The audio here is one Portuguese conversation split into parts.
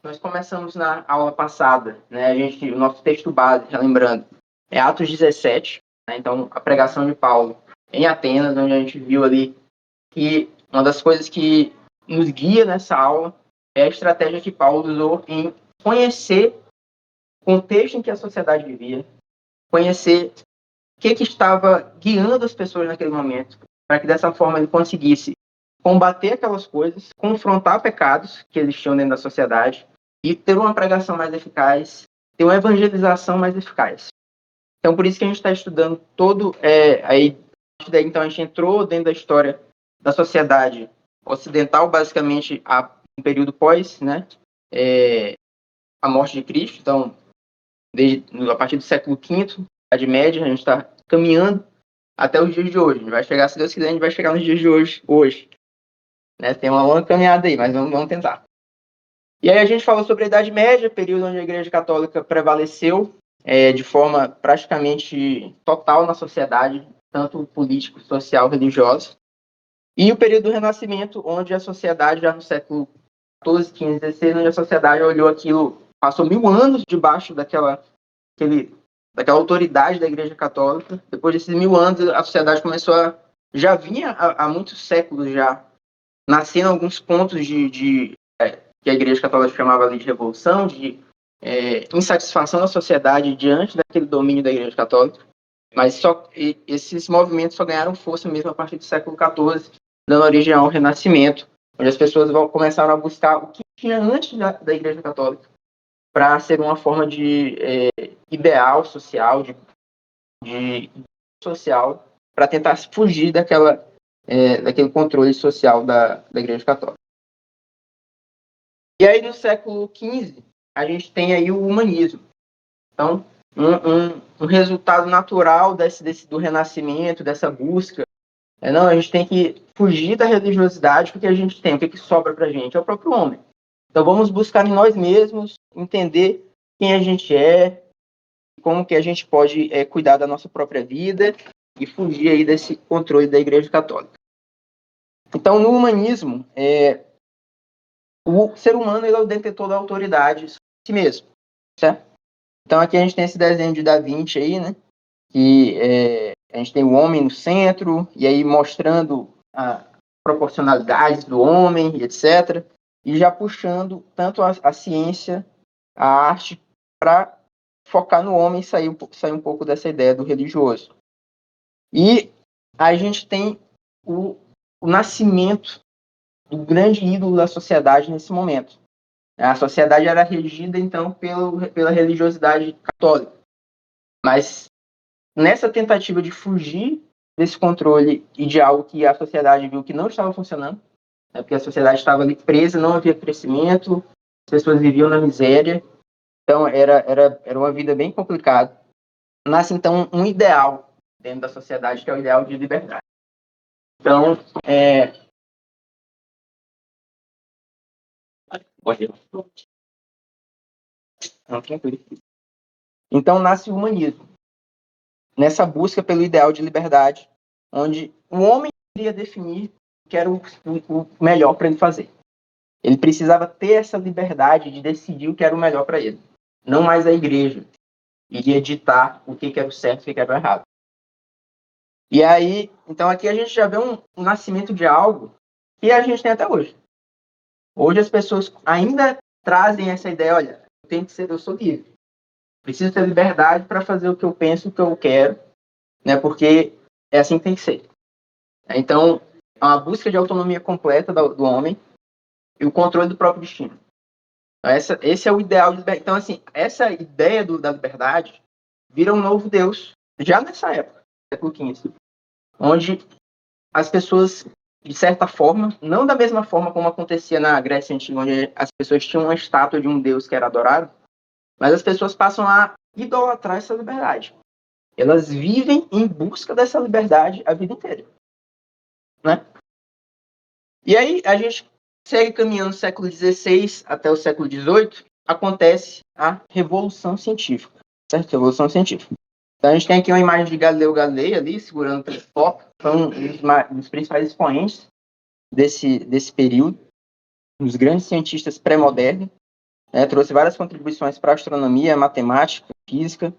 nós começamos na aula passada, né? O nosso texto base, relembrando, é Atos 17, né? Então, a pregação de Paulo em Atenas, onde a gente viu ali que uma das coisas que nos guia nessa aula é a estratégia que Paulo usou em conhecer o contexto em que a sociedade vivia, conhecer o que estava guiando as pessoas naquele momento, para que dessa forma ele conseguisse combater aquelas coisas, confrontar pecados que existiam dentro da sociedade e ter uma pregação mais eficaz, ter uma evangelização mais eficaz. Então, por isso que a gente está estudando então, a gente entrou dentro da história da sociedade ocidental, basicamente, um período pós, né, a morte de Cristo. Então, a partir do século V, Idade Média, a gente está caminhando até os dias de hoje. A gente vai chegar, se Deus quiser, a gente vai chegar nos dias de hoje. Né? Tem uma longa caminhada aí, mas vamos tentar. E aí a gente falou sobre a Idade Média, período onde a Igreja Católica prevaleceu de forma praticamente total na sociedade, tanto político, social, religiosa. E o período do Renascimento, onde a sociedade, já no século XIV, XV, XVI, onde a sociedade olhou aquilo, passou 1000 anos debaixo daquela autoridade da Igreja Católica. Depois desses 1000 anos, a sociedade começou já vinha há muitos séculos já nascendo alguns pontos que a Igreja Católica chamava ali de revolução, de insatisfação da sociedade diante daquele domínio da Igreja Católica, mas esses movimentos só ganharam força mesmo a partir do século XIV, dando origem ao Renascimento, onde as pessoas começaram a buscar o que tinha antes da Igreja Católica, para ser uma forma de ideal social, de social, para tentar fugir daquele controle social da Igreja Católica. E aí, no século XV, a gente tem aí o humanismo. Então, um resultado natural do Renascimento, dessa busca, a gente tem que fugir da religiosidade, porque a gente tem, o que sobra para a gente? É o próprio homem. Então, vamos buscar em nós mesmos, entender quem a gente é, como que a gente pode cuidar da nossa própria vida e fugir aí desse controle da Igreja Católica. Então, no humanismo, o ser humano ele é o detentor da autoridade sobre si mesmo, certo? Então, aqui a gente tem esse desenho de Da Vinci aí, né? Que a gente tem o homem no centro, e aí mostrando a proporcionalidade do homem, etc. E já puxando tanto a ciência, a arte, para focar no homem e sair um pouco dessa ideia do religioso. E a gente tem o nascimento do grande ídolo da sociedade nesse momento. A sociedade era regida, então, pela religiosidade católica. Mas, nessa tentativa de fugir desse controle e de algo que a sociedade viu que não estava funcionando, porque a sociedade estava ali presa, não havia crescimento, as pessoas viviam na miséria, então era uma vida bem complicada. Nasce, então, um ideal dentro da sociedade, que é o ideal de liberdade. Então, Então nasce o humanismo, nessa busca pelo ideal de liberdade, onde o homem queria definir o que era o melhor para ele fazer. Ele precisava ter essa liberdade de decidir o que era o melhor para ele. Não mais a igreja iria ditar o que era o certo e o que era o errado. E aí, então aqui a gente já vê um nascimento de algo que a gente tem até hoje. Hoje as pessoas ainda trazem essa ideia, olha, eu sou livre. Preciso ter liberdade para fazer o que eu penso, o que eu quero, né? Porque é assim que tem que ser. Então, é uma busca de autonomia completa do homem e o controle do próprio destino. Então, esse é o ideal de liberdade. Então, assim, essa ideia da liberdade vira um novo Deus, já nessa época, século XV, onde as pessoas, de certa forma, não da mesma forma como acontecia na Grécia Antiga, onde as pessoas tinham uma estátua de um Deus que era adorado, mas as pessoas passam a idolatrar essa liberdade. Elas vivem em busca dessa liberdade a vida inteira. Né? E aí, a gente segue caminhando do século XVI até o século XVIII, acontece a Revolução Científica. Certo? Revolução Científica. Então, a gente tem aqui uma imagem de Galileu Galilei ali, segurando o telescópio. Foi um dos principais expoentes desse período, um dos grandes cientistas pré-modernos. né, trouxe várias contribuições para a astronomia, matemática, física,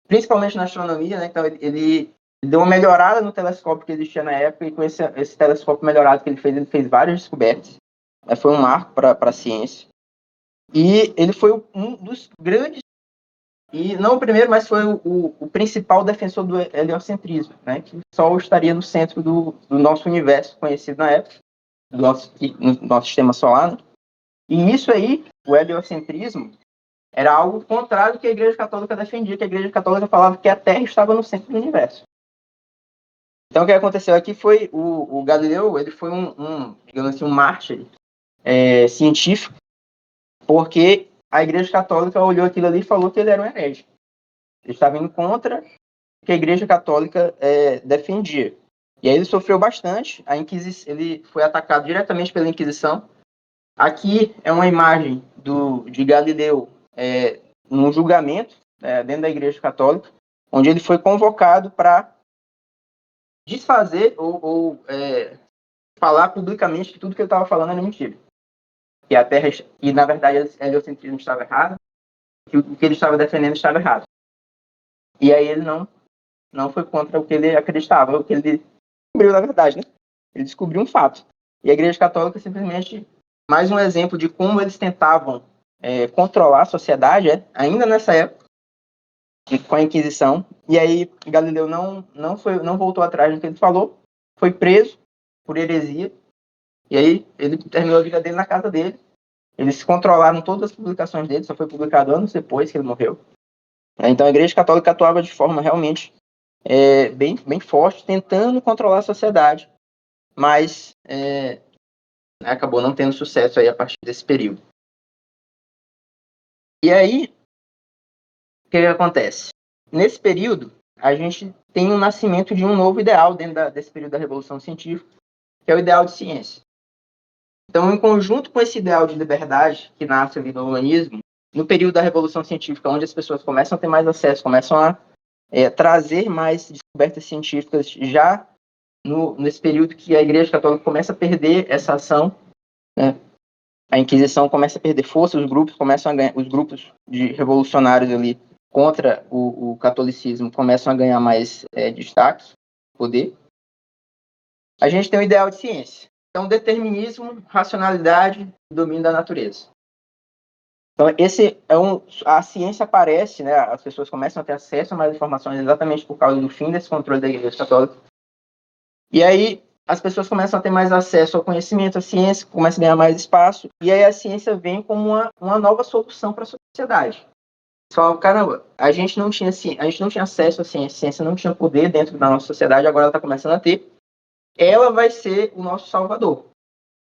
principalmente na astronomia, né? Então ele deu uma melhorada no telescópio que existia na época, e com esse telescópio melhorado que ele fez várias descobertas. Foi um marco para a ciência. E ele foi um dos grandes, e não o primeiro, mas foi o principal defensor do heliocentrismo, né? Que o Sol estaria no centro do nosso universo conhecido na época, do nosso sistema solar, né? E isso aí, o heliocentrismo, era algo contrário ao que a Igreja Católica defendia, que a Igreja Católica falava que a Terra estava no centro do universo. Então, o que aconteceu aqui foi o Galileu, ele foi digamos assim, um mártir científico, porque a Igreja Católica olhou aquilo ali e falou que ele era um herege. Ele estava indo contra o que a Igreja Católica defendia. E aí ele sofreu bastante. Ele foi atacado diretamente pela Inquisição. Aqui é uma imagem de Galileu num julgamento dentro da Igreja Católica, onde ele foi convocado para desfazer ou falar publicamente que tudo que ele estava falando era mentira. Que a Terra, e na verdade o heliocentrismo estava errado, que o que ele estava defendendo estava errado. E aí ele não foi contra o que ele acreditava, o que ele descobriu, na verdade, né? Ele descobriu um fato. E a Igreja Católica simplesmente, mais um exemplo de como eles tentavam controlar a sociedade, ainda nessa época, com a Inquisição. E aí Galileu não voltou atrás do que ele falou, foi preso por heresia, e aí ele terminou a vida dele na casa dele. Eles controlaram todas as publicações dele, só foi publicado anos depois que ele morreu. Então a Igreja Católica atuava de forma realmente bem forte, tentando controlar a sociedade, mas acabou não tendo sucesso aí a partir desse período. E aí, o que acontece? Nesse período, a gente tem o nascimento de um novo ideal dentro desse período da Revolução Científica, que é o ideal de ciência. Então, em conjunto com esse ideal de liberdade que nasce ali no humanismo, no período da Revolução Científica, onde as pessoas começam a ter mais acesso, começam a trazer mais descobertas científicas, já nesse período que a Igreja Católica começa a perder essa ação, né? A Inquisição começa a perder força, os grupos de revolucionários ali contra o catolicismo começam a ganhar mais destaque, poder. A gente tem o ideal de ciência. Então, determinismo, racionalidade e domínio da natureza. Então, a ciência aparece, né? As pessoas começam a ter acesso a mais informações exatamente por causa do fim desse controle da Igreja Católica. E aí, as pessoas começam a ter mais acesso ao conhecimento, à ciência, começam a ganhar mais espaço, e aí a ciência vem como uma nova solução para a sociedade. Só, caramba, a gente não tinha acesso à ciência, a ciência não tinha poder dentro da nossa sociedade, agora ela está começando a ter. Ela vai ser o nosso salvador.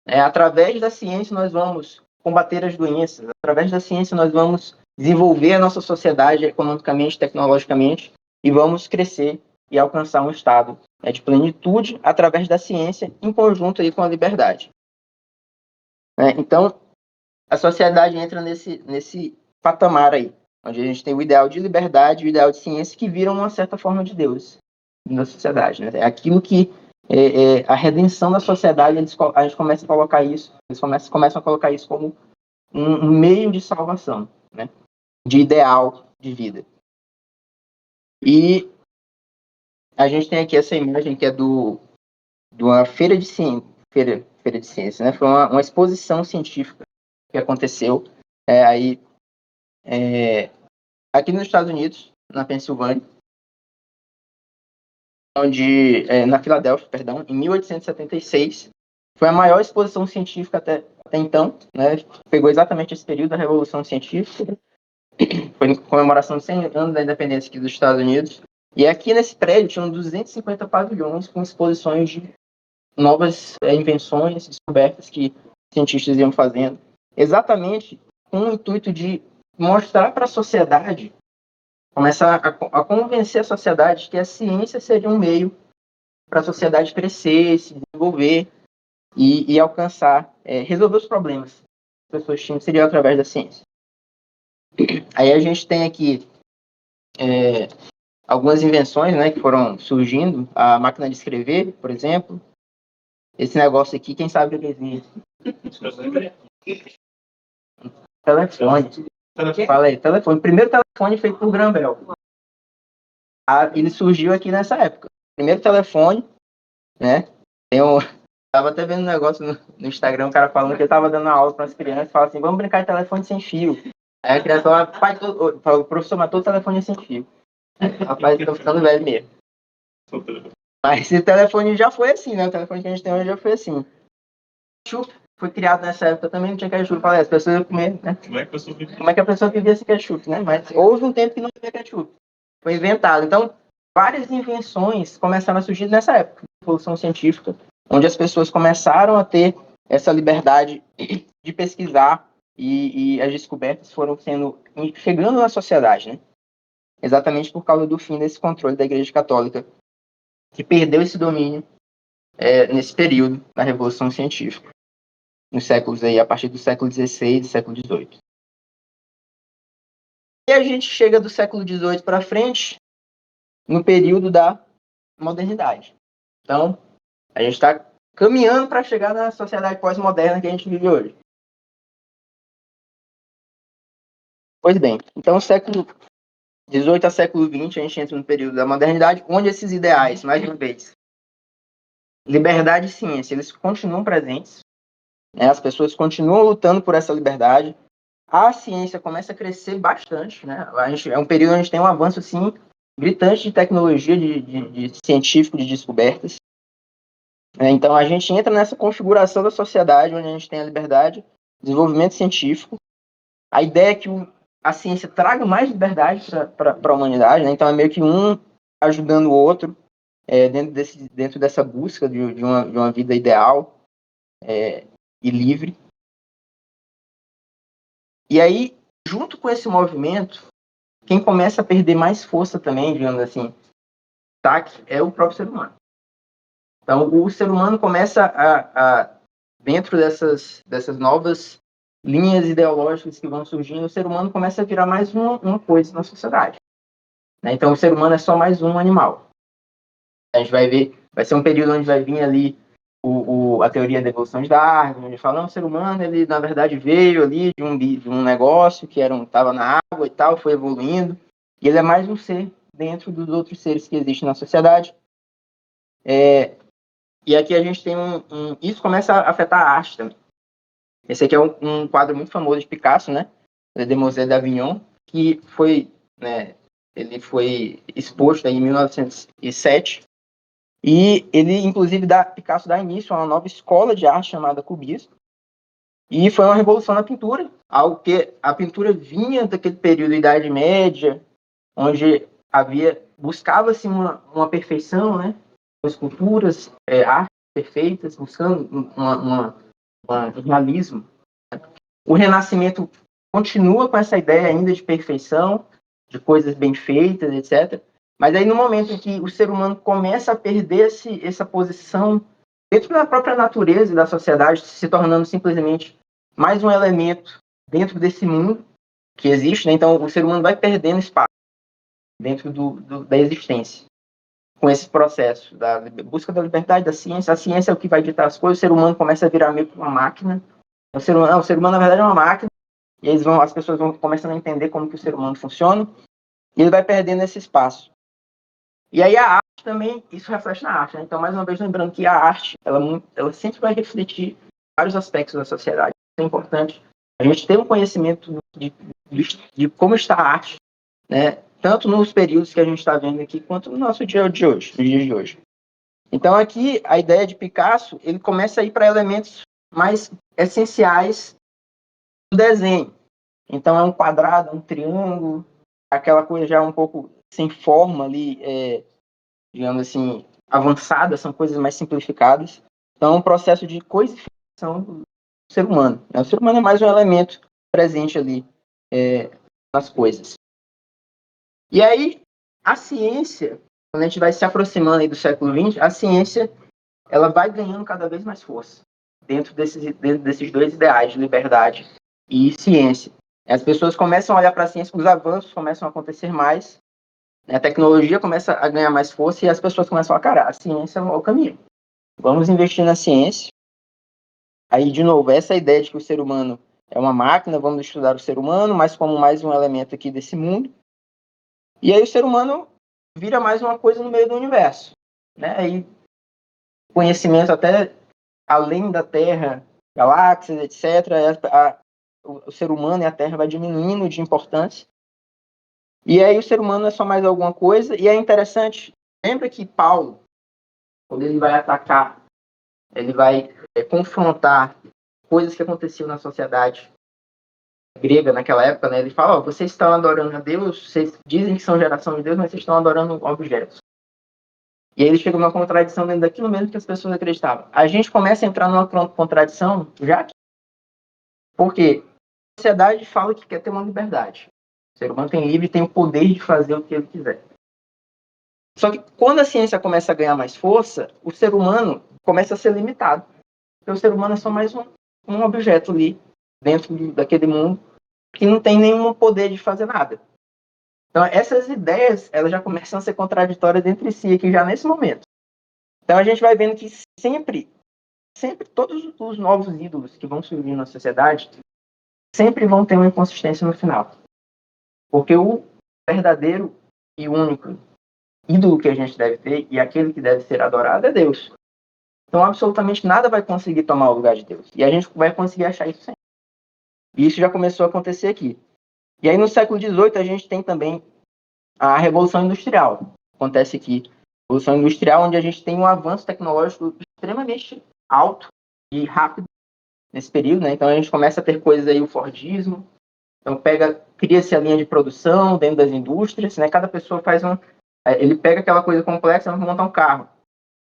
Através da ciência nós vamos combater as doenças, através da ciência nós vamos desenvolver a nossa sociedade economicamente, tecnologicamente, e vamos crescer e alcançar um estado de plenitude através da ciência, em conjunto aí com a liberdade. Então, a sociedade entra nesse patamar aí, onde a gente tem o ideal de liberdade e o ideal de ciência, que viram uma certa forma de Deus na sociedade. Né? É aquilo que a redenção da sociedade, a gente começa a colocar isso, eles começam a colocar isso como um meio de salvação, né? De ideal de vida. E a gente tem aqui essa imagem que é de uma feira de ciência, né? Foi uma exposição científica que aconteceu aqui nos Estados Unidos, na Pensilvânia, na Filadélfia, perdão, em 1876. Foi a maior exposição científica até então, né? Pegou exatamente esse período da Revolução Científica. Foi em comemoração de 100 anos da independência aqui dos Estados Unidos. E aqui nesse prédio tinham 250 pavilhões com exposições de novas invenções, descobertas que cientistas iam fazendo, exatamente com o intuito de mostrar para a sociedade, começar a convencer a sociedade que a ciência seria um meio para a sociedade crescer, se desenvolver e alcançar, resolver os problemas que as pessoas tinham, seria através da ciência. Aí a gente tem aqui algumas invenções, né, que foram surgindo, a máquina de escrever, por exemplo. Esse negócio aqui, quem sabe o que existe? Telefone. Fala aí, telefone. O primeiro telefone feito por Graham Bell. Ele surgiu aqui nessa época. Primeiro telefone, né? Tava até vendo um negócio no Instagram, um cara falando que ele tava dando aula para as crianças, fala assim, vamos brincar de telefone sem fio. Aí a criança fala, professor, mas todo telefone é sem fio. Rapaz, tô ficando velho mesmo. Mas esse telefone já foi assim, né? O telefone que a gente tem hoje já foi assim. Ketchup foi criado nessa época também, não tinha ketchup. Falei, as pessoas iam comer, né? Como é que a pessoa vivia sem ketchup, né? Mas houve um tempo que não havia ketchup. Foi inventado. Então, várias invenções começaram a surgir nessa época, Revolução Científica, onde as pessoas começaram a ter essa liberdade de pesquisar e as descobertas foram chegando na sociedade, né? Exatamente por causa do fim desse controle da Igreja Católica, que perdeu esse domínio nesse período da Revolução Científica, nos séculos aí, a partir do século XVI e do século XVIII. E a gente chega do século XVIII para frente, no período da modernidade. Então, a gente está caminhando para chegar na sociedade pós-moderna que a gente vive hoje. Pois bem, então, século XVIII a século XX, a gente entra no período da modernidade, onde esses ideais, mais uma vez, liberdade e ciência, eles continuam presentes, né? As pessoas continuam lutando por essa liberdade, a ciência começa a crescer bastante, né? É um período onde a gente tem um avanço, assim, gritante de tecnologia, de científico, de descobertas. Então, a gente entra nessa configuração da sociedade, onde a gente tem a liberdade, desenvolvimento científico, a ideia é que a ciência traga mais liberdade para a humanidade, né? Então, é meio que um ajudando o outro, dentro dessa busca de uma vida ideal e livre. E aí, junto com esse movimento, quem começa a perder mais força também, digamos assim, é o próprio ser humano. Então, o ser humano começa dentro dessas novas linhas ideológicas que vão surgindo, o ser humano começa a virar mais uma coisa na sociedade. Né? Então, o ser humano é só mais um animal. A gente vai ver, vai ser um período onde vai vir ali a teoria da evolução de Darwin, onde fala, não, o ser humano, ele na verdade veio ali de um negócio que estava na água e tal, foi evoluindo, e ele é mais um ser dentro dos outros seres que existem na sociedade. E aqui a gente tem isso começa a afetar a arte também. Esse aqui é um quadro muito famoso de Picasso, né? Le Demoiselle d'Avignon, que foi, né, ele foi exposto em 1907. E ele, inclusive, Picasso dá início a uma nova escola de arte chamada cubismo. E foi uma revolução na pintura, algo que a pintura vinha daquele período da Idade Média, onde buscava-se uma perfeição, né? Esculturas, artes perfeitas, buscando um realismo. O Renascimento continua com essa ideia ainda de perfeição, de coisas bem feitas, etc. Mas aí no momento em que o ser humano começa a perder essa posição dentro da própria natureza e da sociedade, se tornando simplesmente mais um elemento dentro desse mundo que existe, né? Então o ser humano vai perdendo espaço dentro da existência. Com esse processo da busca da liberdade, da ciência, a ciência é o que vai ditar as coisas, o ser humano começa a virar meio que uma máquina. O ser humano, na verdade, é uma máquina, e as pessoas vão começando a entender como que o ser humano funciona, e ele vai perdendo esse espaço. E aí a arte também, isso reflete na arte, né? Então, mais uma vez, lembrando que a arte, ela sempre vai refletir vários aspectos da sociedade. É importante a gente ter um conhecimento de como está a arte, né? Tanto nos períodos que a gente está vendo aqui, quanto no nosso dia de hoje, nos dias de hoje. Então, aqui, a ideia de Picasso, ele começa a ir para elementos mais essenciais do desenho. Então, é um quadrado, um triângulo, aquela coisa já um pouco sem forma ali, digamos assim, avançada, são coisas mais simplificadas. Então, é um processo de coisificação do ser humano. O ser humano é mais um elemento presente ali nas coisas. E aí, a ciência, quando a gente vai se aproximando aí do século XX, a ciência ela vai ganhando cada vez mais força dentro desses dois ideais de liberdade e ciência. As pessoas começam a olhar para a ciência, os avanços começam a acontecer mais, a tecnologia começa a ganhar mais força e as pessoas começam a cara, a ciência é o caminho. Vamos investir na ciência. Aí, de novo, essa ideia de que o ser humano é uma máquina, vamos estudar o ser humano, mas como mais um elemento aqui desse mundo. E aí o ser humano vira mais uma coisa no meio do universo, né? Aí conhecimento até além da Terra, galáxias, etc. O ser humano e a Terra vai diminuindo de importância. E aí o ser humano é só mais alguma coisa. E é interessante, lembra que Paulo, quando ele vai atacar, ele vai confrontar coisas que aconteciam na sociedade grega naquela época, né? Ele fala, vocês estão adorando a Deus, vocês dizem que são geração de Deus, mas vocês estão adorando objetos. E aí ele chega numa contradição dentro daquilo mesmo que as pessoas acreditavam. A gente começa a entrar numa contradição já aqui. Porque a sociedade fala que quer ter uma liberdade. O ser humano tem livre, tem o poder de fazer o que ele quiser. Só que quando a ciência começa a ganhar mais força, o ser humano começa a ser limitado. Porque o ser humano é só mais um objeto ali, dentro daquele mundo, que não tem nenhum poder de fazer nada. Então, essas ideias, elas já começam a ser contraditórias entre si aqui já nesse momento. Então, a gente vai vendo que sempre todos os novos ídolos que vão surgir na sociedade, sempre vão ter uma inconsistência no final. Porque o verdadeiro e único ídolo que a gente deve ter, e aquele que deve ser adorado, é Deus. Então, absolutamente nada vai conseguir tomar o lugar de Deus. E a gente vai conseguir achar isso sempre. E isso já começou a acontecer aqui. E aí, no século XVIII, a gente tem também a Revolução Industrial. Acontece aqui. Revolução Industrial, onde a gente tem um avanço tecnológico extremamente alto e rápido nesse período, né? Então, a gente começa a ter coisas aí, o Fordismo. Então, cria-se a linha de produção dentro das indústrias, né? Cada pessoa faz ele pega aquela coisa complexa, vamos montar um carro.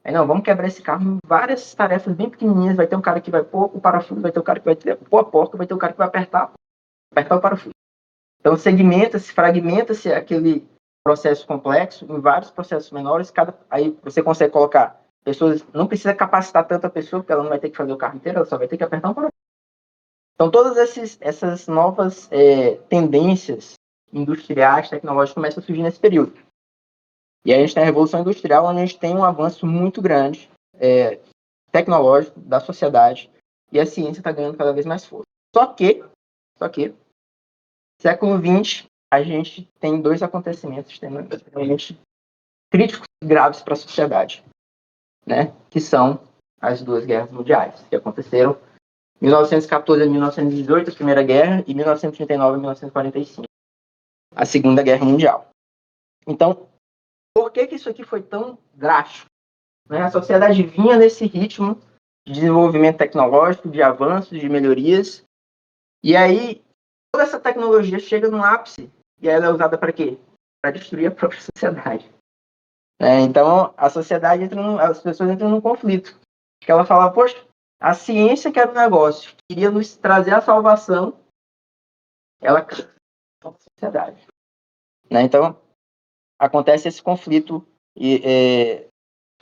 Aí, não, vamos quebrar esse carro em várias tarefas bem pequenininhas. Vai ter um cara que vai pôr o parafuso, vai ter um cara que vai pôr a porca, vai ter um cara que vai apertar o parafuso. Então, segmenta-se, fragmenta-se aquele processo complexo em vários processos menores. Aí você consegue colocar pessoas, não precisa capacitar tanto a pessoa, porque ela não vai ter que fazer o carro inteiro, ela só vai ter que apertar um parafuso. Então, todas essas novas tendências industriais, tecnológicas, começam a surgir nesse período. E aí a gente tem a Revolução Industrial, onde a gente tem um avanço muito grande tecnológico da sociedade, e a ciência está ganhando cada vez mais força. Só que, século XX, a gente tem dois acontecimentos extremamente críticos e graves para a sociedade, né? Que são as duas guerras mundiais, que aconteceram em 1914 a 1918, a Primeira Guerra, e 1939 a 1945, a Segunda Guerra Mundial. Então, por que isso aqui foi tão drástico? Né? A sociedade vinha nesse ritmo de desenvolvimento tecnológico, de avanços, de melhorias, e aí toda essa tecnologia chega no ápice, e ela é usada para quê? Para destruir a própria sociedade. Então, a sociedade as pessoas entram num conflito. Porque ela fala, poxa, a ciência que era um negócio, queria nos trazer a salvação, ela cai na sociedade. Então, acontece esse conflito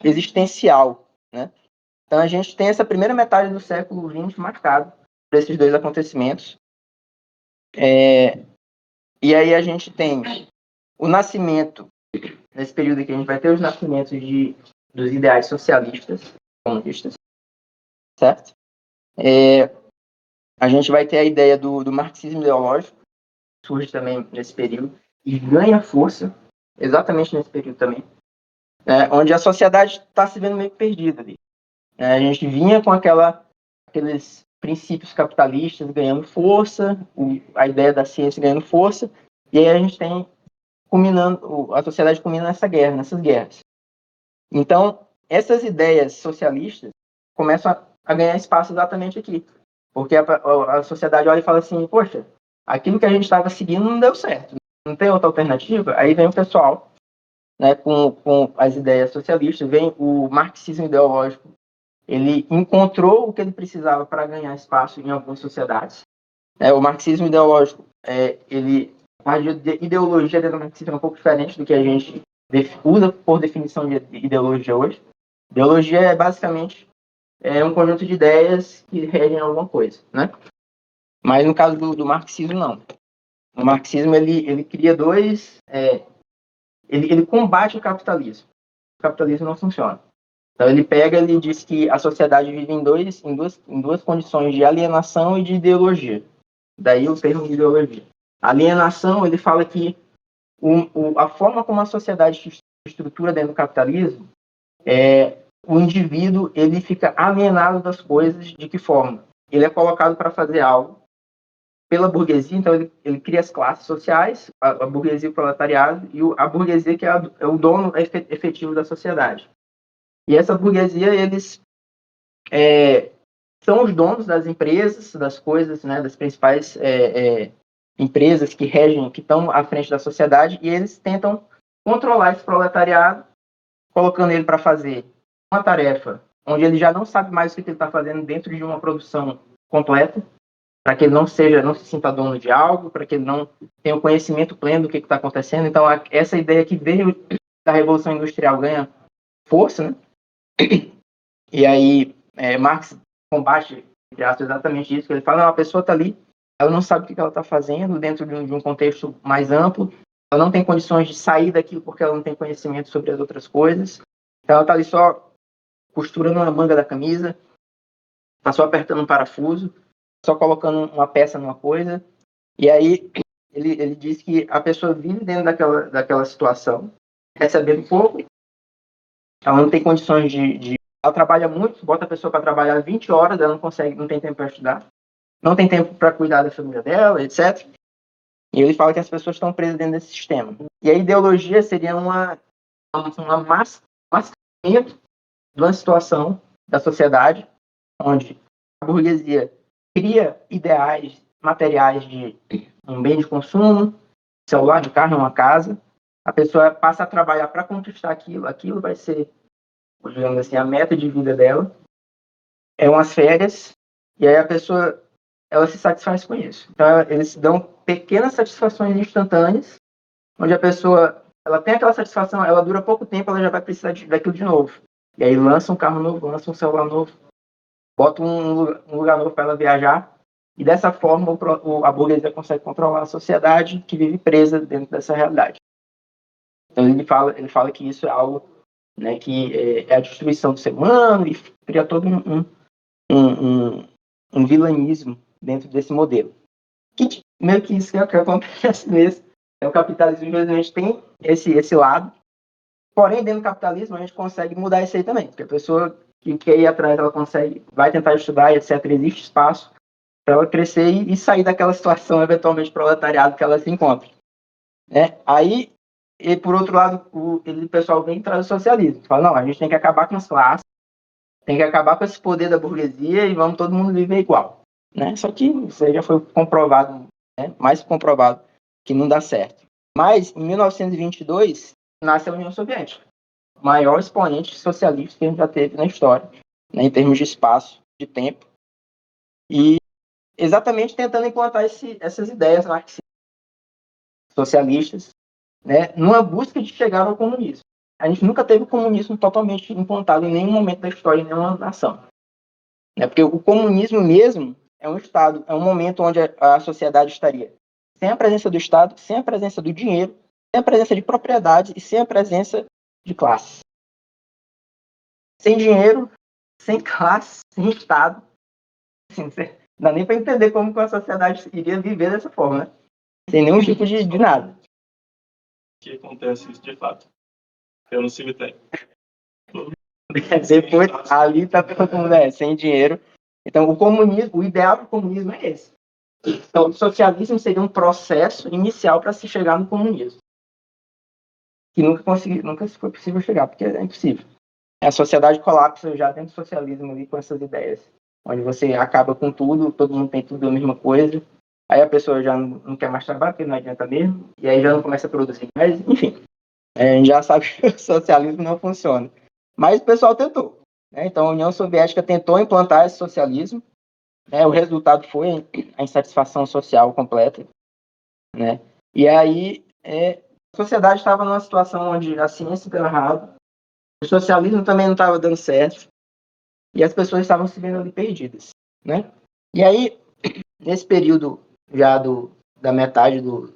existencial. Né? Então, a gente tem essa primeira metade do século XX marcado por esses dois acontecimentos. E aí a gente tem o nascimento, nesse período aqui, a gente vai ter os nascimentos dos ideais socialistas, comunistas, certo? A gente vai ter a ideia do marxismo ideológico, que surge também nesse período, e ganha força, exatamente nesse período também, onde a sociedade está se vendo meio perdida ali. A gente vinha com aqueles princípios capitalistas ganhando força, a ideia da ciência ganhando força, e aí a gente tem a sociedade culmina nessas guerras. Então, essas ideias socialistas começam a ganhar espaço exatamente aqui, porque a sociedade olha e fala assim, poxa, aquilo que a gente estava seguindo não deu certo, não tem outra alternativa. Aí vem o pessoal, né, com as ideias socialistas, vem o marxismo ideológico. Ele encontrou o que ele precisava para ganhar espaço em algumas sociedades. O marxismo ideológico, a ideologia dentro do marxismo é um pouco diferente do que a gente usa por definição de ideologia hoje. Ideologia é basicamente um conjunto de ideias que regem alguma coisa, né? Mas no caso do marxismo, não. O marxismo, ele cria ele combate o capitalismo. O capitalismo não funciona. Então ele diz que a sociedade vive em duas condições de alienação e de ideologia. Daí o termo de ideologia. Alienação, ele fala que a forma como a sociedade se estrutura dentro do capitalismo, o indivíduo ele fica alienado das coisas. De que forma? Ele é colocado para fazer algo pela burguesia, então ele cria as classes sociais, a burguesia e o proletariado, e a burguesia que é o dono efetivo da sociedade. E essa burguesia, eles são os donos das empresas, das coisas, né, das principais empresas que regem, que estão à frente da sociedade, e eles tentam controlar esse proletariado, colocando ele para fazer uma tarefa onde ele já não sabe mais o que ele está fazendo dentro de uma produção completa, para que ele não se sinta dono de algo, para que ele não tenha o conhecimento pleno do que está acontecendo. Então, essa ideia que veio da Revolução Industrial ganha força, né? E aí, Marx combate, entre aspas, exatamente isso, que ele fala, não, a pessoa está ali, ela não sabe o que ela está fazendo dentro de um contexto mais amplo, ela não tem condições de sair daquilo porque ela não tem conhecimento sobre as outras coisas, então ela está ali só costurando a manga da camisa, está só apertando um parafuso, só colocando uma peça numa coisa, e aí ele diz que a pessoa vive dentro daquela situação, recebendo pouco, ela não tem condições ela trabalha muito, bota a pessoa para trabalhar 20 horas, ela não tem tempo para estudar, não tem tempo para cuidar da família dela, etc. E ele fala que as pessoas estão presas dentro desse sistema. E a ideologia seria uma mascaramento de uma situação da sociedade onde a burguesia cria ideais materiais de um bem de consumo, celular, de carro, uma casa. A pessoa passa a trabalhar para conquistar aquilo vai ser, digamos assim, a meta de vida dela. É umas férias, e aí a pessoa ela se satisfaz com isso. Então, eles dão pequenas satisfações instantâneas, onde a pessoa ela tem aquela satisfação, ela dura pouco tempo, ela já vai precisar daquilo de novo. E aí lança um carro novo, lança um celular novo, bota um lugar novo para ela viajar, e dessa forma a burguesia consegue controlar a sociedade que vive presa dentro dessa realidade. Então ele fala que isso é algo, né, que é a destruição do ser humano, e cria todo um vilanismo dentro desse modelo. Que meio que isso que acontece mesmo. O capitalismo, infelizmente, tem esse lado. Porém, dentro do capitalismo, a gente consegue mudar isso aí também. Porque a pessoa que quer ir atrás, ela vai tentar estudar, etc. Existe espaço para ela crescer e sair daquela situação, eventualmente, proletariado que ela se encontra. Né? Aí, e por outro lado, o pessoal vem e traz o socialismo. Fala, não, a gente tem que acabar com as classes, tem que acabar com esse poder da burguesia e vamos todo mundo viver igual. Né? Só que isso aí já foi comprovado, né? Mais comprovado, que não dá certo. Mas, em 1922, nasce a União Soviética, o maior exponente socialista que a gente já teve na história, né? Em termos de espaço, de tempo, e exatamente tentando implantar essas ideias marxistas, socialistas, né? Numa busca de chegar ao comunismo. A gente nunca teve o comunismo totalmente implantado em nenhum momento da história, em nenhuma nação. Né? Porque o comunismo mesmo é um estado, é um momento onde a sociedade estaria sem a presença do Estado, sem a presença do dinheiro, sem a presença de propriedade e sem a presença de classe. Sem dinheiro, sem classe, sem Estado. Assim, não dá nem para entender como que a sociedade iria viver dessa forma, né? Sem nenhum tipo de nada. Que acontece isso de fato. Eu no cemitério. Depois, ali tá todo mundo sem dinheiro. Então, o ideal do comunismo é esse. Então, o socialismo seria um processo inicial para se chegar no comunismo. Que nunca foi possível chegar, porque é impossível. A sociedade colapsa já dentro do socialismo ali com essas ideias. Onde você acaba com tudo, todo mundo tem tudo a mesma coisa. Aí a pessoa já não quer mais trabalhar, porque não adianta mesmo. E aí já não começa a produzir mais. Enfim, a gente já sabe que o socialismo não funciona. Mas o pessoal tentou. Né? Então, a União Soviética tentou implantar esse socialismo. Né? O resultado foi a insatisfação social completa. Né? E aí, a sociedade estava numa situação onde a ciência estava errada, o socialismo também não estava dando certo, e as pessoas estavam se vendo ali perdidas. Né? E aí, nesse período já da metade do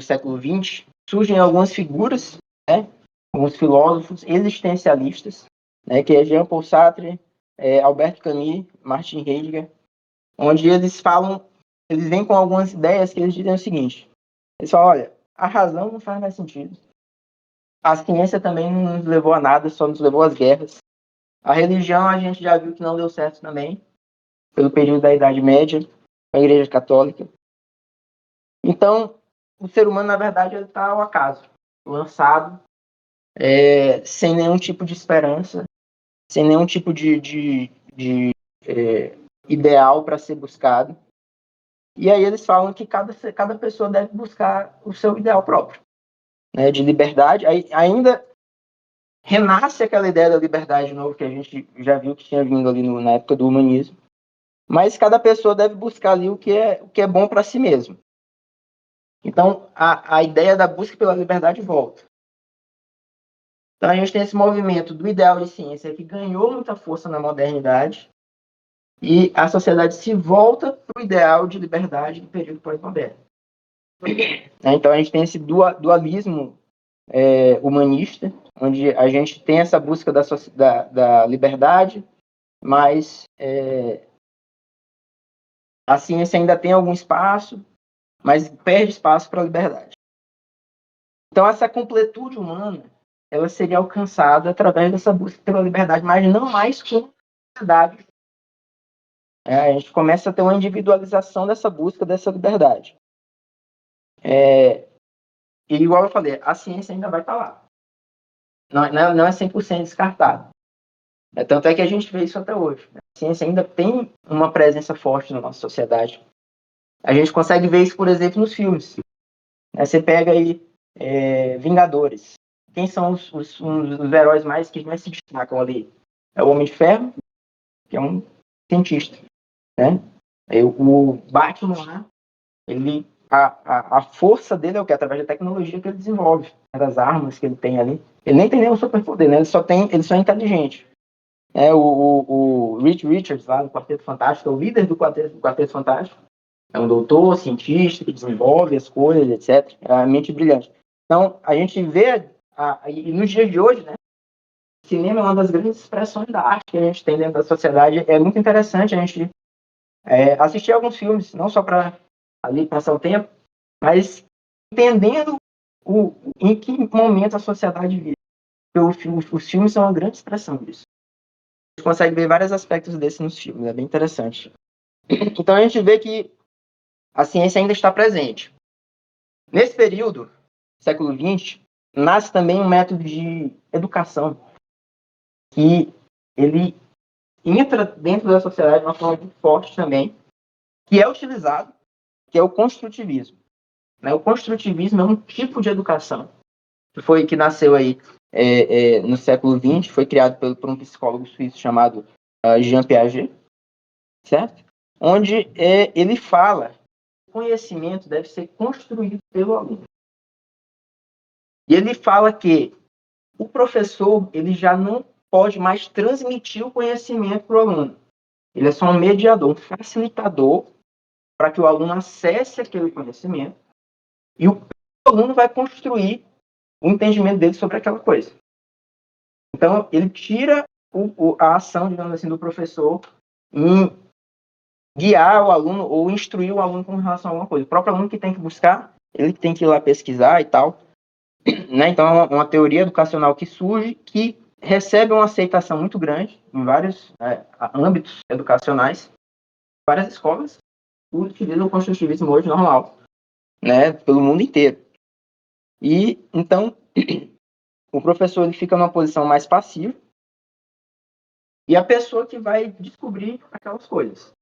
século XX, surgem algumas figuras, né? Alguns filósofos existencialistas, né? Que é Jean-Paul Sartre, Albert Camus, Martin Heidegger, onde eles vêm com algumas ideias que eles dizem o seguinte: eles falam, olha, a razão não faz mais sentido, a ciência também não nos levou a nada, só nos levou às guerras, a religião a gente já viu que não deu certo também, pelo período da Idade Média, com a Igreja Católica. Então, o ser humano, na verdade, ele está ao acaso, lançado, sem nenhum tipo de esperança, sem nenhum tipo de ideal para ser buscado. E aí eles falam que cada pessoa deve buscar o seu ideal próprio, né, de liberdade. Aí ainda renasce aquela ideia da liberdade de novo, que a gente já viu que tinha vindo ali na época do humanismo. Mas cada pessoa deve buscar ali o que é bom para si mesmo. Então, a ideia da busca pela liberdade volta. Então, a gente tem esse movimento do ideal de ciência que ganhou muita força na modernidade e a sociedade se volta para o ideal de liberdade do período pós-moderno. Então, a gente tem esse dualismo humanista, onde a gente tem essa busca da liberdade, mas a ciência ainda tem algum espaço, mas perde espaço para a liberdade. Então, essa completude humana, ela seria alcançada através dessa busca pela liberdade, mas não mais com a liberdade. A gente começa a ter uma individualização dessa busca dessa liberdade. E igual eu falei, a ciência ainda vai estar lá. Não é 100% descartado. Tanto é que a gente vê isso até hoje. A ciência ainda tem uma presença forte na nossa sociedade. A gente consegue ver isso, por exemplo, nos filmes. Você pega aí Vingadores. Quem são os heróis que mais se destacam ali? É o Homem de Ferro, que é um cientista, né? O Batman, a força dele é o que? Através da tecnologia que ele desenvolve, das armas que ele tem ali. Ele nem tem nenhum superpoder, né? Ele só é inteligente. O Reed Richards, lá no Quarteto Fantástico, é o líder do Quarteto Fantástico. É um doutor, cientista, que desenvolve as coisas, etc. É uma mente brilhante. Então, a gente vê, e nos dias de hoje, né, o cinema é uma das grandes expressões da arte que a gente tem dentro da sociedade. É muito interessante a gente assistir alguns filmes, não só para ali passar o tempo, mas entendendo em que momento a sociedade vive. Os filmes são uma grande expressão disso. A gente consegue ver vários aspectos desses nos filmes, é bem interessante. Então a gente vê que a ciência ainda está presente. Nesse período, século XX, nasce também um método de educação que ele entra dentro da sociedade de uma forma muito forte também, que é utilizado, que é o construtivismo. O construtivismo é um tipo de educação que nasceu aí no século XX, foi criado por um psicólogo suíço chamado Jean Piaget, certo? Onde ele fala que o conhecimento deve ser construído pelo aluno. E ele fala que o professor ele já não pode mais transmitir o conhecimento para o aluno. Ele é só um mediador, um facilitador para que o aluno acesse aquele conhecimento e o aluno vai construir o entendimento dele sobre aquela coisa. Então, ele tira a ação, digamos assim, do professor em guiar o aluno ou instruir o aluno com relação a alguma coisa. O próprio aluno que tem que buscar, ele tem que ir lá pesquisar e tal. Né? Então, é uma teoria educacional que surge, que recebe uma aceitação muito grande em vários âmbitos educacionais. Várias escolas utilizam o construtivismo hoje normal, né? Pelo mundo inteiro. E, então, o professor ele fica numa posição mais passiva e a pessoa que vai descobrir aquelas coisas.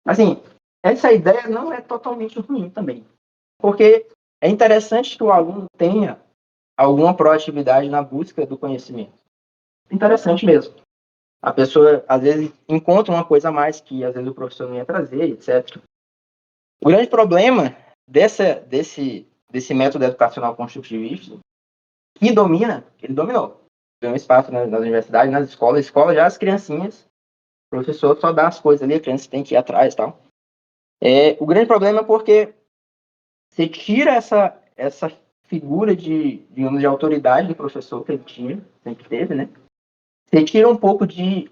Assim, essa ideia não é totalmente ruim também, porque é interessante que o aluno tenha alguma proatividade na busca do conhecimento. Interessante mesmo. A pessoa, às vezes, encontra uma coisa a mais que, às vezes, o professor não ia trazer, etc. O grande problema desse método educacional construtivista, que ele dominou. Tem um espaço nas universidades, nas escolas. Escola já as criancinhas, o professor só dá as coisas ali, a criança tem que ir atrás e tal. O grande problema é porque você tira essa figura digamos, de autoridade do professor que ele tinha, sempre teve, né? Você tira um pouco de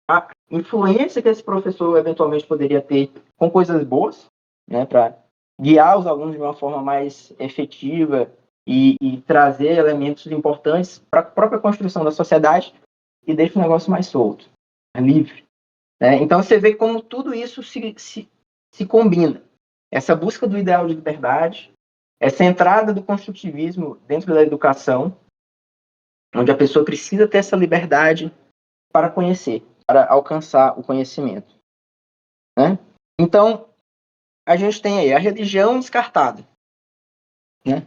a influência que esse professor eventualmente poderia ter com coisas boas, né, para guiar os alunos de uma forma mais efetiva e trazer elementos importantes para a própria construção da sociedade e deixa o negócio mais solto, livre. Né? Então você vê como tudo isso se combina. Essa busca do ideal de liberdade, essa entrada do construtivismo dentro da educação, onde a pessoa precisa ter essa liberdade para conhecer, para alcançar o conhecimento. Né? Então, a gente tem aí a religião descartada. Né?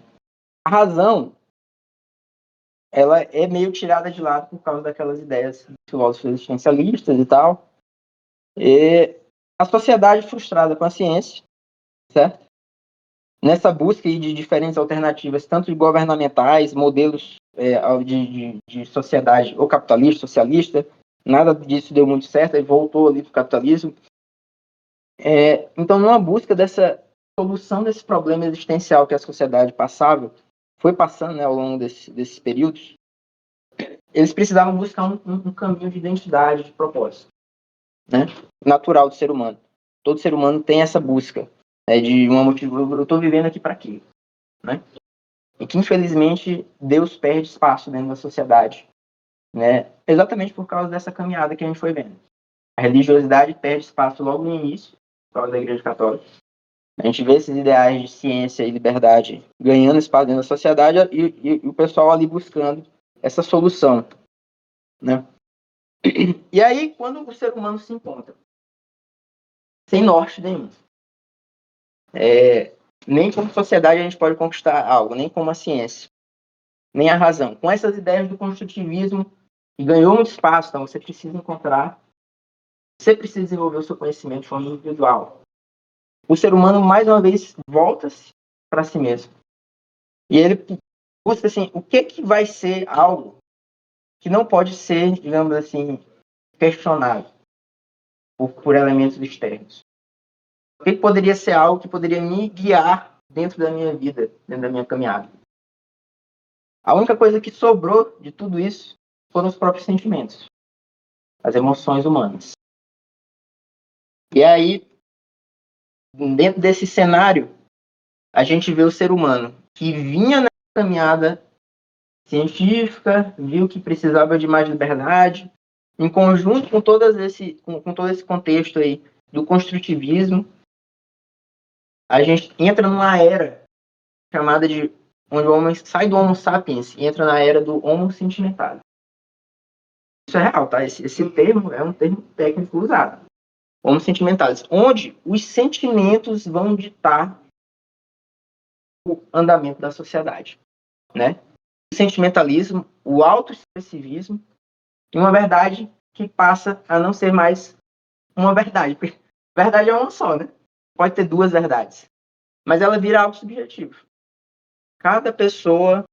A razão, ela é meio tirada de lado por causa daquelas ideias de filósofos existencialistas e tal. E a sociedade frustrada com a ciência, certo? Nessa busca de diferentes alternativas, tanto de governamentais, modelos de sociedade ou capitalista, socialista, nada disso deu muito certo, e voltou ali para o capitalismo. Então, numa busca dessa solução desse problema existencial que a sociedade foi passando, né, ao longo desses períodos, eles precisavam buscar um caminho de identidade, de propósito, né, natural do ser humano. Todo ser humano tem essa busca, né, de uma motivação. Eu estou vivendo aqui para quê? Né? E que, infelizmente, Deus perde espaço dentro da sociedade, né, exatamente por causa dessa caminhada que a gente foi vendo. A religiosidade perde espaço logo no início, por causa da Igreja Católica. A gente vê esses ideais de ciência e liberdade ganhando espaço dentro da sociedade e o pessoal ali buscando essa solução. Né? E aí, quando o ser humano se encontra sem norte nenhum, nem como sociedade a gente pode conquistar algo, nem como a ciência, nem a razão. Com essas ideias do construtivismo, que ganhou muito espaço, então você precisa desenvolver o seu conhecimento de forma individual. O ser humano, mais uma vez, volta-se para si mesmo. E ele busca, assim, o que vai ser algo que não pode ser, digamos assim, questionado por elementos externos. O que poderia ser algo que poderia me guiar dentro da minha vida, dentro da minha caminhada? A única coisa que sobrou de tudo isso foram os próprios sentimentos, as emoções humanas. E aí, dentro desse cenário, a gente vê o ser humano que vinha na caminhada científica, viu que precisava de mais liberdade, em conjunto com todo esse contexto aí do construtivismo, a gente entra numa era chamada de onde o homem sai do Homo sapiens e entra na era do Homo sentimental. Isso é real, tá? Esse termo é um termo técnico usado. Homo sentimentalis, onde os sentimentos vão ditar o andamento da sociedade, né? O sentimentalismo, o autoexpressivismo e uma verdade que passa a não ser mais uma verdade. Porque verdade é uma só, né? Pode ter duas verdades, mas ela vira algo subjetivo. Cada pessoa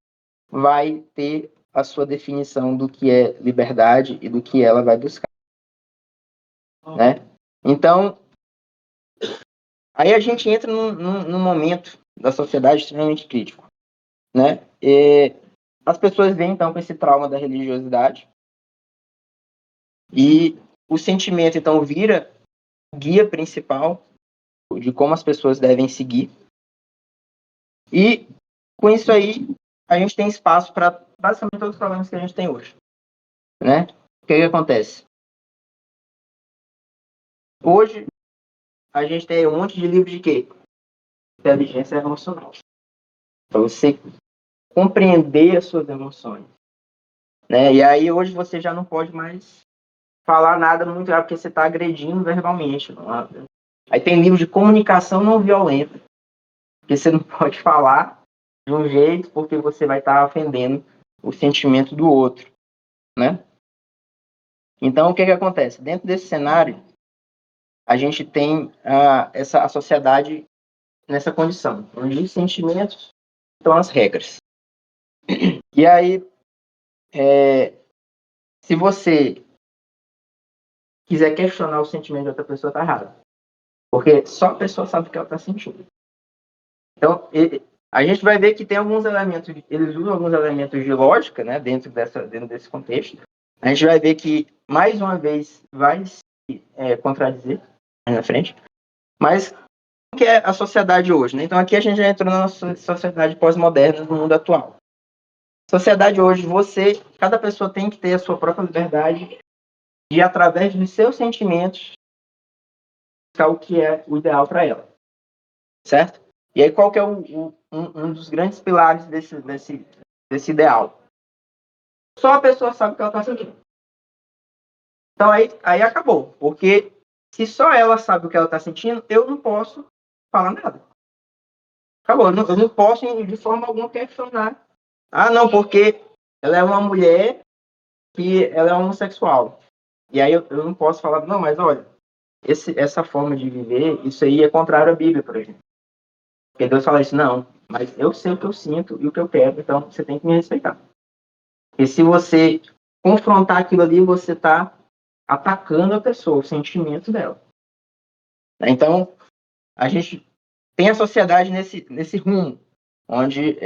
vai ter a sua definição do que é liberdade e do que ela vai buscar, né? Então, aí a gente entra num momento da sociedade extremamente crítico, né? As pessoas vêm, então, com esse trauma da religiosidade e o sentimento, então, vira guia principal de como as pessoas devem seguir. E, com isso aí, a gente tem espaço para basicamente todos os problemas que a gente tem hoje, né? O que acontece? Hoje, a gente tem um monte de livro de quê? Inteligência emocional. Para você compreender as suas emoções. Né? E aí, hoje, você já não pode mais falar nada muito grave, porque você está agredindo verbalmente. Aí tem livro de comunicação não violenta, que você não pode falar de um jeito porque você vai estar ofendendo o sentimento do outro, né? Então, o que acontece? Dentro desse cenário, a gente tem a sociedade nessa condição, onde os sentimentos são as regras. E aí, se você quiser questionar o sentimento de outra pessoa, tá errado. Porque só a pessoa sabe o que ela está sentindo. Então, a gente vai ver que tem alguns elementos, eles usam alguns elementos de lógica, né, dentro desse contexto, a gente vai ver que, mais uma vez, vai se contradizer mais na frente. Mas o que é a sociedade hoje, né? Então, aqui a gente já entrou na sociedade pós-moderna, no mundo atual. Sociedade hoje, cada pessoa tem que ter a sua própria liberdade de, através dos seus sentimentos, buscar o que é o ideal para ela. Certo? E aí, qual que é um dos grandes pilares desse ideal? Só a pessoa sabe o que ela está sentindo. Então, aí acabou. Porque se só ela sabe o que ela está sentindo, eu não posso falar nada. Acabou. Eu não posso, de forma alguma, questionar. Ah, não, porque ela é uma mulher que ela é homossexual. E aí eu não posso falar, não, mas olha, essa forma de viver, isso aí é contrário à Bíblia, por exemplo. Porque Deus fala isso, não, mas eu sei o que eu sinto e o que eu quero, então você tem que me respeitar. E se você confrontar aquilo ali, você está atacando a pessoa, o sentimento dela. Então, a gente tem a sociedade nesse rumo, onde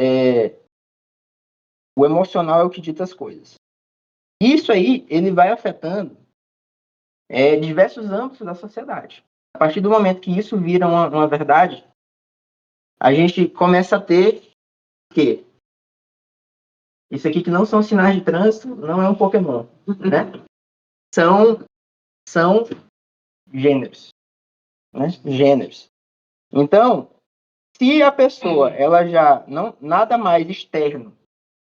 o emocional é o que dita as coisas. Isso aí, ele vai afetando diversos âmbitos da sociedade. A partir do momento que isso vira uma verdade, a gente começa a ter que isso aqui que não são sinais de trânsito, não é um Pokémon, né? São gêneros, né? Gêneros. Então, se a pessoa, ela já não nada mais externo,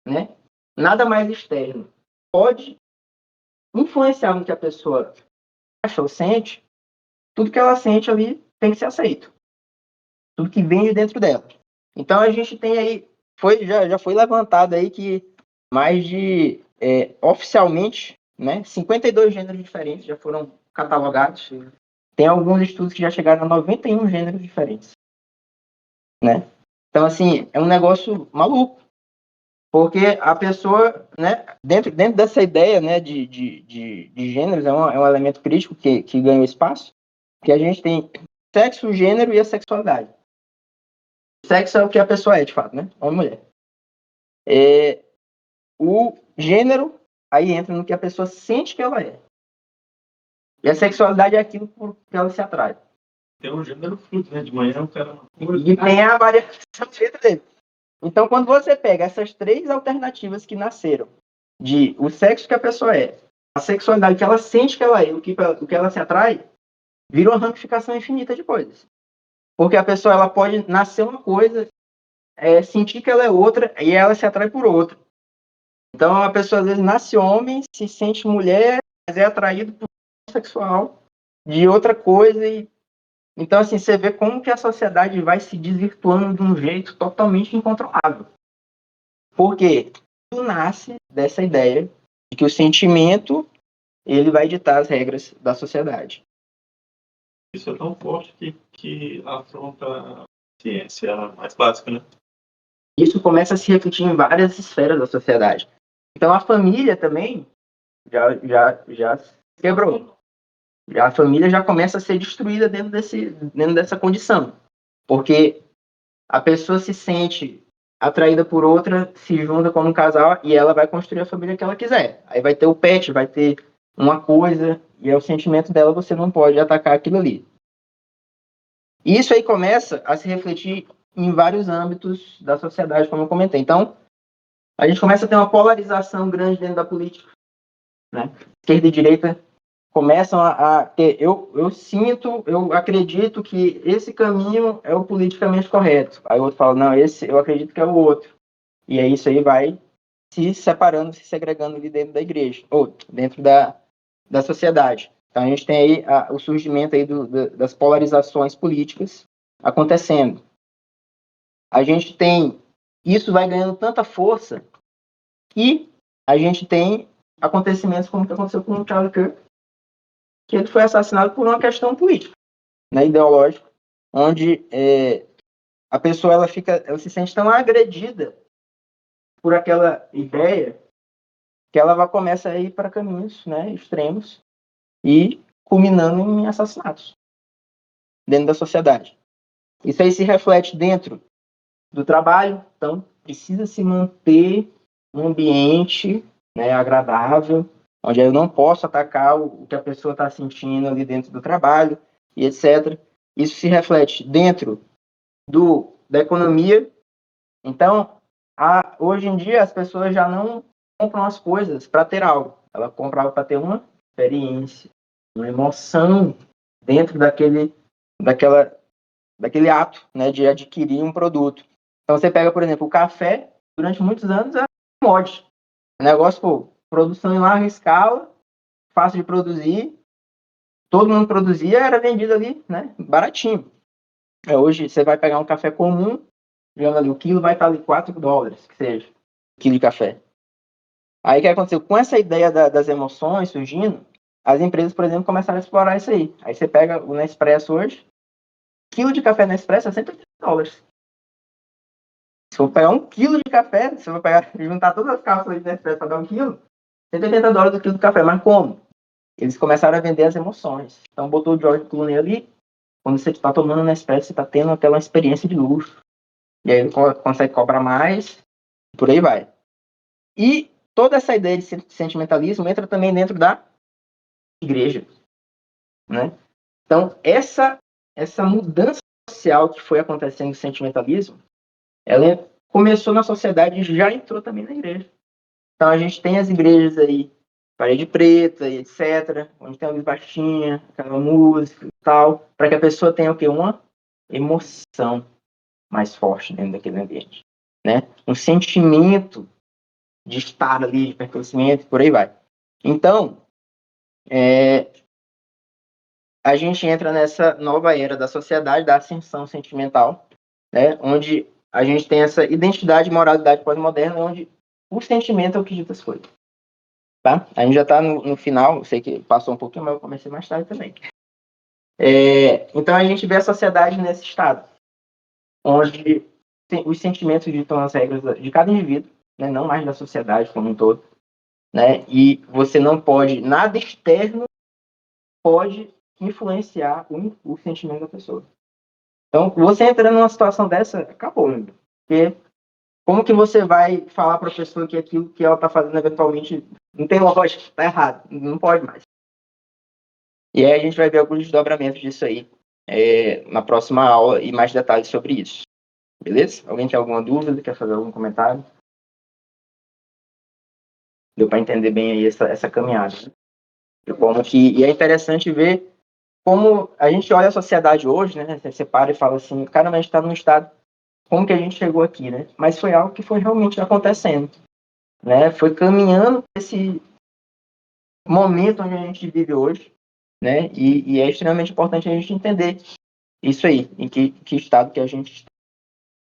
né? Nada mais externo pode influenciar no que a pessoa acha ou sente, tudo que ela sente ali tem que ser aceito. Tudo que vem de dentro dela. Então a gente tem aí, já foi levantado aí que mais de, oficialmente, né, 52 gêneros diferentes já foram catalogados. Tem alguns estudos que já chegaram a 91 gêneros diferentes. Né? Então, assim, é um negócio maluco. Porque a pessoa, né, dentro dessa ideia, né, de gêneros, é um elemento crítico que ganha espaço, que a gente tem sexo, gênero e a sexualidade. Sexo é o que a pessoa é, de fato, né? Homem e mulher. O gênero, aí entra no que a pessoa sente que ela é. E a sexualidade é aquilo por que ela se atrai. Tem um gênero fruto, né? De manhã o cara... E tem a variação dentro dele. Então, quando você pega essas três alternativas que nasceram, de o sexo que a pessoa é, a sexualidade que ela sente que ela é, o que ela se atrai, vira uma ramificação infinita de coisas. Porque a pessoa ela pode nascer uma coisa, sentir que ela é outra, e ela se atrai por outra. Então, a pessoa às vezes nasce homem, se sente mulher, mas é atraído por sexual de outra coisa. Então, assim, você vê como que a sociedade vai se desvirtuando de um jeito totalmente incontrolável. Por quê? Tudo nasce dessa ideia de que o sentimento ele vai ditar as regras da sociedade. Isso é tão forte que afronta a ciência mais básica, né? Isso começa a se refletir em várias esferas da sociedade. Então, a família também já se quebrou. A família já começa a ser destruída dentro dessa condição. Porque a pessoa se sente atraída por outra, se junta como um casal e ela vai construir a família que ela quiser. Aí vai ter o pet, vai ter uma coisa, e é o sentimento dela, você não pode atacar aquilo ali. E isso aí começa a se refletir em vários âmbitos da sociedade, como eu comentei. Então, a gente começa a ter uma polarização grande dentro da política. Né? Esquerda e direita começam a ter... Eu acredito que esse caminho é o politicamente correto. Aí o outro fala, não, esse eu acredito que é o outro. E aí isso aí vai se separando, se segregando ali dentro da igreja, ou dentro da sociedade. Então a gente tem aí o surgimento aí das polarizações políticas acontecendo. A gente tem... Isso vai ganhando tanta força que a gente tem acontecimentos como o que aconteceu com o Charlie Kirk, que ele foi assassinado por uma questão política, né, ideológica, onde a pessoa ela se sente tão agredida por aquela ideia que ela começa a ir para caminhos, né, extremos e culminando em assassinatos dentro da sociedade. Isso aí se reflete dentro do trabalho, então precisa se manter um ambiente, né, agradável, onde eu não posso atacar o que a pessoa está sentindo ali dentro do trabalho e etc. Isso se reflete dentro da economia. Então, hoje em dia, as pessoas já não compram as coisas para ter algo. Ela comprava para ter uma experiência, uma emoção dentro daquele ato, né, de adquirir um produto. Então, você pega, por exemplo, o café, durante muitos anos era commodity. O negócio, pô, produção em larga escala, fácil de produzir, todo mundo produzia, era vendido ali, né, baratinho. Hoje, você vai pegar um café comum, digamos ali, o quilo vai estar ali $4, que seja, o quilo de café. Aí, o que aconteceu? Com essa ideia das emoções surgindo, as empresas, por exemplo, começaram a explorar isso aí. Aí você pega o Nespresso hoje, quilo de café Nespresso é $180. Se for pegar um quilo de café, se eu juntar todas as cápsulas de Nespresso para dar um quilo, $180 o quilo de café. Mas como? Eles começaram a vender as emoções. Então, botou o George Clooney ali. Quando você está tomando Nespresso, você está tendo aquela experiência de luxo. E aí ele consegue cobrar mais, por aí vai. E toda essa ideia de sentimentalismo entra também dentro da igreja, né? Então, essa mudança social que foi acontecendo do sentimentalismo, ela começou na sociedade e já entrou também na igreja. Então, a gente tem as igrejas aí, parede preta e etc., onde tem a luz baixinha, aquela música e tal, para que a pessoa tenha o quê? Uma emoção mais forte dentro daquele ambiente, né? Um sentimento de estar ali, de pertencimento, por aí vai. Então, a gente entra nessa nova era da sociedade, da ascensão sentimental, né? Onde a gente tem essa identidade e moralidade pós-moderna, onde o sentimento é o que dita as coisas. Tá? A gente já está no final, eu sei que passou um pouquinho, mas eu comecei mais tarde também. Então, a gente vê a sociedade nesse estado, onde os sentimentos ditam as regras de cada indivíduo, né? Não mais da sociedade como um todo, né? E você não pode, nada externo pode influenciar o sentimento da pessoa. Então, você entrando numa situação dessa, acabou, né? Porque como que você vai falar para a pessoa que aquilo que ela está fazendo eventualmente não tem lógica, está errado, não pode mais. E aí a gente vai ver alguns desdobramentos disso aí na próxima aula e mais detalhes sobre isso. Beleza? Alguém tem alguma dúvida? Quer fazer algum comentário? Deu para entender bem aí essa caminhada. Né? E é interessante ver como a gente olha a sociedade hoje, né? Você separa e fala assim, caramba, a gente está num estado, como que a gente chegou aqui, né? Mas foi algo que foi realmente acontecendo, né? Foi caminhando esse momento onde a gente vive hoje, né? E é extremamente importante a gente entender isso aí, em que estado que a gente está,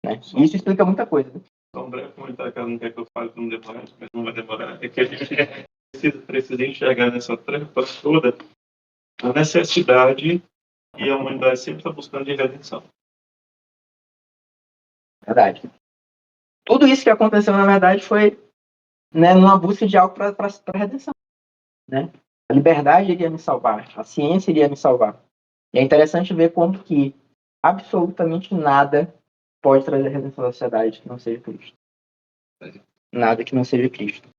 né? Isso explica muita coisa. Né? Só um breve comentário que ela não quer que eu fale, não demora, mas não vai demorar, é que a gente precisa enxergar nessa trampa toda a necessidade e a humanidade sempre está buscando de redenção. Verdade. Tudo isso que aconteceu, na verdade, foi, né, numa busca de algo para a redenção. Né? A liberdade iria me salvar, a ciência iria me salvar. E é interessante ver como que absolutamente nada pode trazer a redenção da sociedade que não seja Cristo. Nada que não seja Cristo.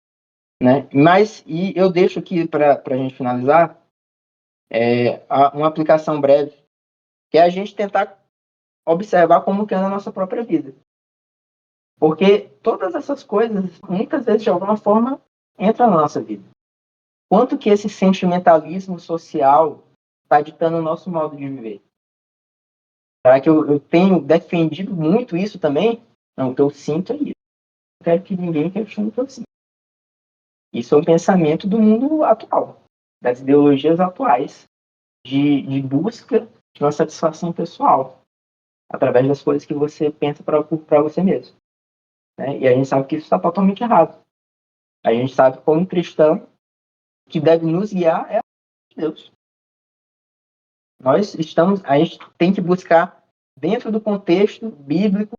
Né? Mas, e eu deixo aqui para a gente finalizar, uma aplicação breve, que é a gente tentar observar como que é na nossa própria vida. Porque todas essas coisas, muitas vezes, de alguma forma, entram na nossa vida. Quanto que esse sentimentalismo social está ditando o nosso modo de viver? Será que eu tenho defendido muito isso também? Não, o que eu sinto é isso. Não quero que ninguém questione o que eu sinto. Isso é um pensamento do mundo atual, das ideologias atuais, de busca de uma satisfação pessoal, através das coisas que você pensa para você mesmo. Né? E a gente sabe que isso está totalmente errado. A gente sabe, como cristão, que deve nos guiar é a de Deus. A gente tem que buscar, dentro do contexto bíblico,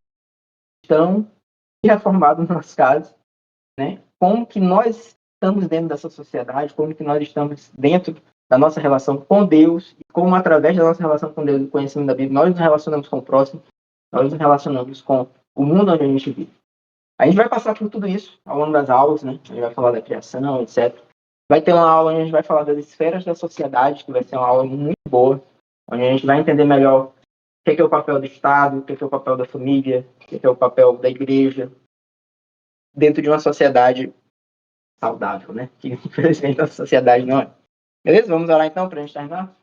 cristão e reformado, no nosso caso, né? Como que nós estamos dentro dessa sociedade, como que nós estamos dentro da nossa relação com Deus, e como através da nossa relação com Deus e conhecimento da Bíblia, nós nos relacionamos com o próximo, nós nos relacionamos com o mundo onde a gente vive. A gente vai passar por tudo isso ao longo das aulas, né? A gente vai falar da criação, etc. Vai ter uma aula onde a gente vai falar das esferas da sociedade, que vai ser uma aula muito boa, onde a gente vai entender melhor o que é o papel do Estado, o que é o papel da família, o que é o papel da igreja, dentro de uma sociedade saudável, né? Que infelizmente a sociedade não é. Beleza? Vamos orar então para a gente terminar?